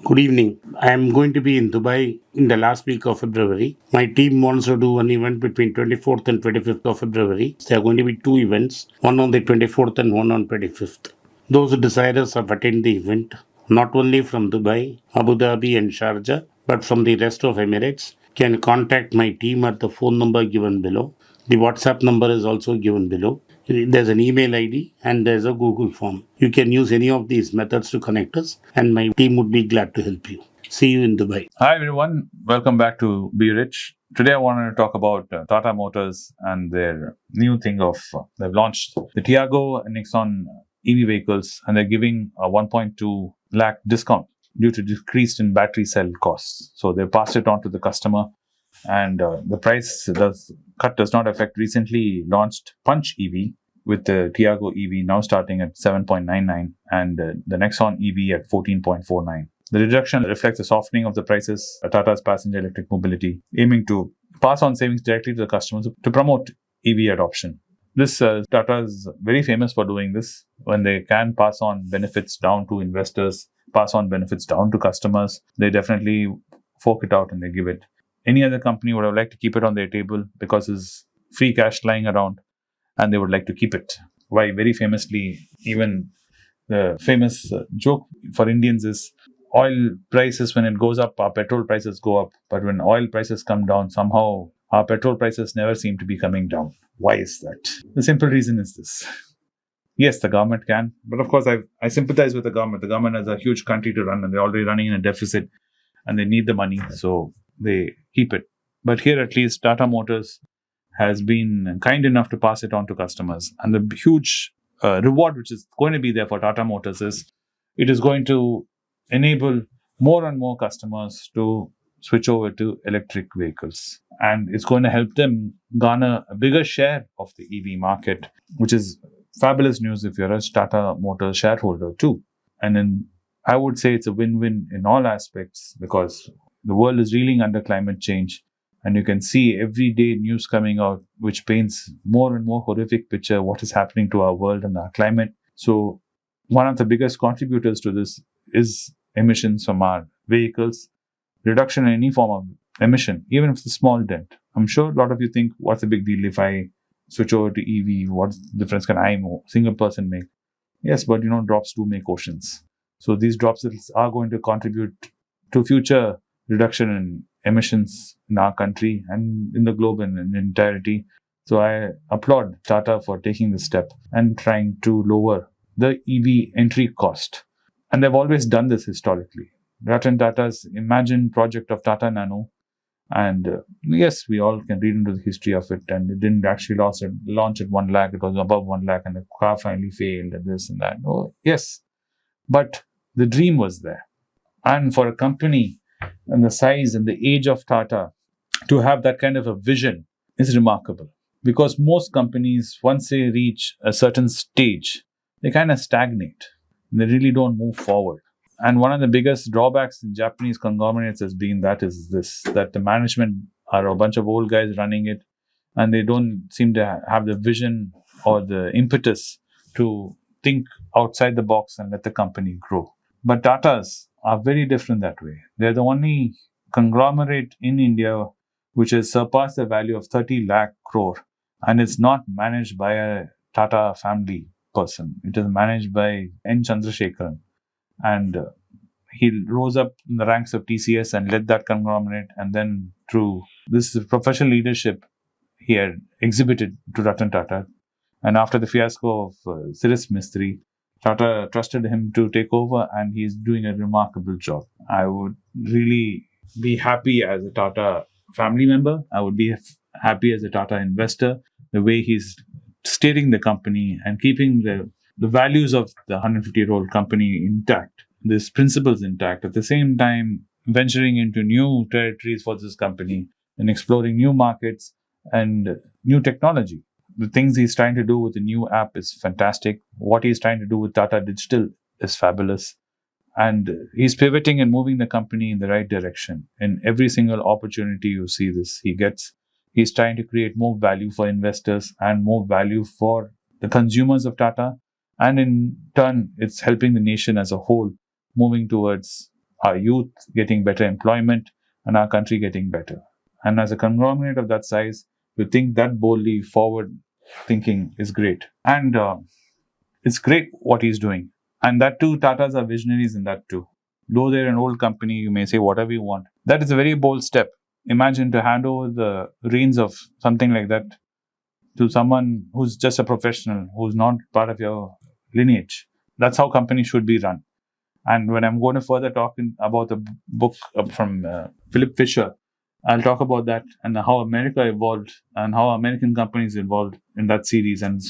Good evening. I am going to be in Dubai in the last week of February. My team wants to do an event between 24th and 25th of February. There are going to be two events, one on the 24th and one on 25th. Those desirous of attend the event, not only from Dubai, Abu Dhabi and Sharjah, but from the rest of Emirates, can contact my team at the phone number given below. The WhatsApp number is also given below. There's an email ID and there's a Google form. You can use any of these methods to connect us, and my team would be glad to help you. See you in Dubai. Hi everyone, welcome back to Be Rich. Today I wanted to talk about Tata Motors and their new thing of they've launched the Tiago and Nexon EV vehicles, and they're giving a 1.2 lakh discount due to decreased in battery cell costs. So they passed it on to the customer, and the price cut does not affect recently launched Punch EV with the Tiago EV now starting at 7.99 and the Nexon EV at 14.49. The reduction reflects the softening of the prices at Tata's passenger electric mobility, aiming to pass on savings directly to the customers to promote EV adoption. Tata is very famous for doing this when they can pass on benefits down to investors, pass on benefits down to customers. They definitely fork it out and they give it. Any other company would have liked to keep it on their table because there's free cash lying around and they would like to keep it. Why, very famously, even the famous joke for Indians is oil prices, when it goes up, our petrol prices go up. But when oil prices come down, somehow our petrol prices never seem to be coming down. Why is that? The simple reason is this. Yes, the government can. But of course, I sympathize with the government. The government has a huge country to run and they're already running in a deficit and they need the money. So they keep it. But here at least, Tata Motors has been kind enough to pass it on to customers. And the huge reward which is going to be there for Tata Motors is it is going to enable more and more customers to switch over to electric vehicles. And it's going to help them garner a bigger share of the EV market, which is fabulous news if you're a Tata Motors shareholder too. And then I would say it's a win-win in all aspects because the world is reeling under climate change. And you can see every day news coming out which paints more and more horrific picture of what is happening to our world and our climate. So one of the biggest contributors to this is emissions from our vehicles, reduction in any form of emission, even if it's a small dent. I'm sure a lot of you think, what's the big deal if I switch over to EV? What difference can I, single person, make? Yes, but drops do make oceans. So these drops are going to contribute to future reduction in emissions in our country and in the globe and in entirety. So I applaud Tata for taking this step and trying to lower the EV entry cost. And they've always done this historically. Ratan Tata's imagined project of Tata Nano. And yes, we all can read into the history of it. And it didn't actually launch at 1 lakh. It was above 1 lakh and the car finally failed and this and that. Oh, yes. But the dream was there. And for a company and the size and the age of Tata to have that kind of a vision is remarkable. Because most companies, once they reach a certain stage, they kind of stagnate. They really don't move forward. And one of the biggest drawbacks in Japanese conglomerates has been that the management are a bunch of old guys running it and they don't seem to have the vision or the impetus to think outside the box and let the company grow. But Tatas are very different that way. They're the only conglomerate in India which has surpassed the value of 30 lakh crore, and it's not managed by a Tata family person. It is managed by N. Chandrasekharan. And he rose up in the ranks of TCS and led that conglomerate. And then through this professional leadership, he had exhibited to Ratan Tata. And after the fiasco of Siris Mistry, Tata trusted him to take over and he's doing a remarkable job. I would really be happy as a Tata family member. I would be happy as a Tata investor, the way he's steering the company and keeping the values of the 150-year-old company intact, these principles intact, at the same time venturing into new territories for this company and exploring new markets and new technology. The things he's trying to do with the new app is fantastic. What he's trying to do with Tata Digital is fabulous. And he's pivoting and moving the company in the right direction. In every single opportunity you see this, he gets. He's trying to create more value for investors and more value for the consumers of Tata. And in turn, it's helping the nation as a whole moving towards our youth getting better employment, and our country getting better. And as a conglomerate of that size, to think that boldly forward thinking is great. And it's great what he's doing. And that too, Tatas are visionaries in that too. Though they're an old company, you may say whatever you want. That is a very bold step. Imagine to hand over the reins of something like that to someone who's just a professional, who's not part of your lineage. That's how companies should be run. And when I'm going to further talk about the book from Philip Fisher, I'll talk about that and how America evolved and how American companies evolved in that series. And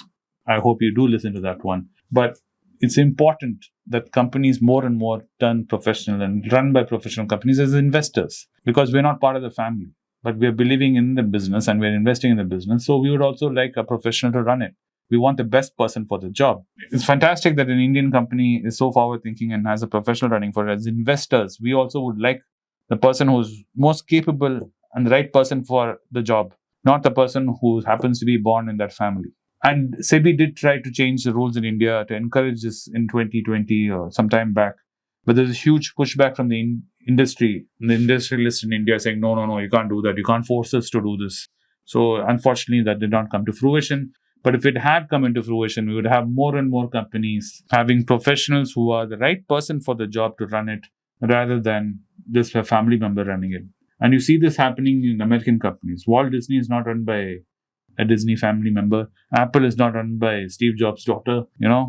I hope you do listen to that one. But it's important that companies more and more turn professional and run by professional companies as investors, because we're not part of the family, but we're believing in the business and we're investing in the business. So we would also like a professional to run it. We want the best person for the job. It's fantastic that an Indian company is so forward thinking and has a professional running for it. As investors, we also would like the person who's most capable and the right person for the job, not the person who happens to be born in that family. And SEBI did try to change the rules in India to encourage this in 2020 or some time back. But there's a huge pushback from the industry, the industrialists in India saying, no, you can't do that. You can't force us to do this. So unfortunately, that did not come to fruition. But if it had come into fruition, we would have more and more companies having professionals who are the right person for the job to run it, rather than just a family member running it. And you see this happening in American companies. Walt Disney is not run by a Disney family member. Apple is not run by Steve Jobs' daughter. It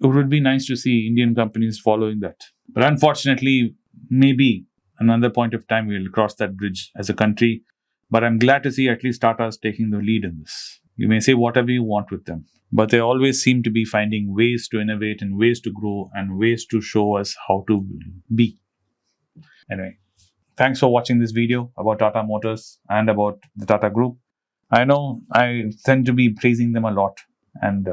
would be nice to see Indian companies following that. But unfortunately, maybe another point of time we'll cross that bridge as a country. But I'm glad to see at least Tata's taking the lead in this. You may say whatever you want with them, but they always seem to be finding ways to innovate and ways to grow and ways to show us how to be. Anyway, thanks for watching this video about Tata Motors and about the Tata Group. I know I tend to be praising them a lot, and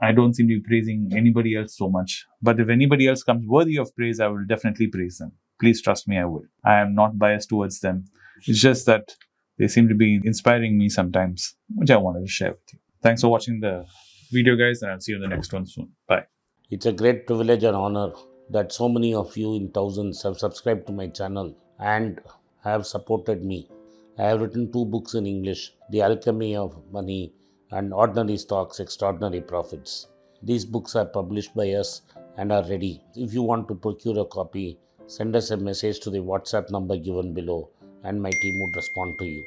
I don't seem to be praising anybody else so much. But if anybody else comes worthy of praise, I will definitely praise them. Please trust me, I will. I am not biased towards them. It's just that they seem to be inspiring me sometimes, which I wanted to share with you. Thanks for watching the video, guys, and I'll see you in the next one soon. Bye. It's a great privilege and honor that so many of you in thousands have subscribed to my channel and have supported me. I have written 2 books in English, The Alchemy of Money and Ordinary Stocks, Extraordinary Profits. These books are published by us and are ready. If you want to procure a copy, send us a message to the WhatsApp number given below and my team would respond to you.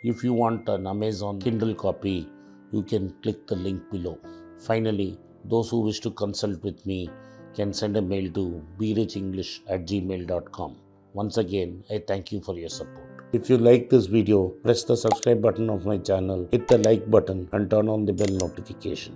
If you want an Amazon Kindle copy, you can click the link below. Finally, those who wish to consult with me can send a mail to berichenglish@gmail.com. Once again, I thank you for your support. If you like this video, press the subscribe button of my channel, hit the like button and turn on the bell notification.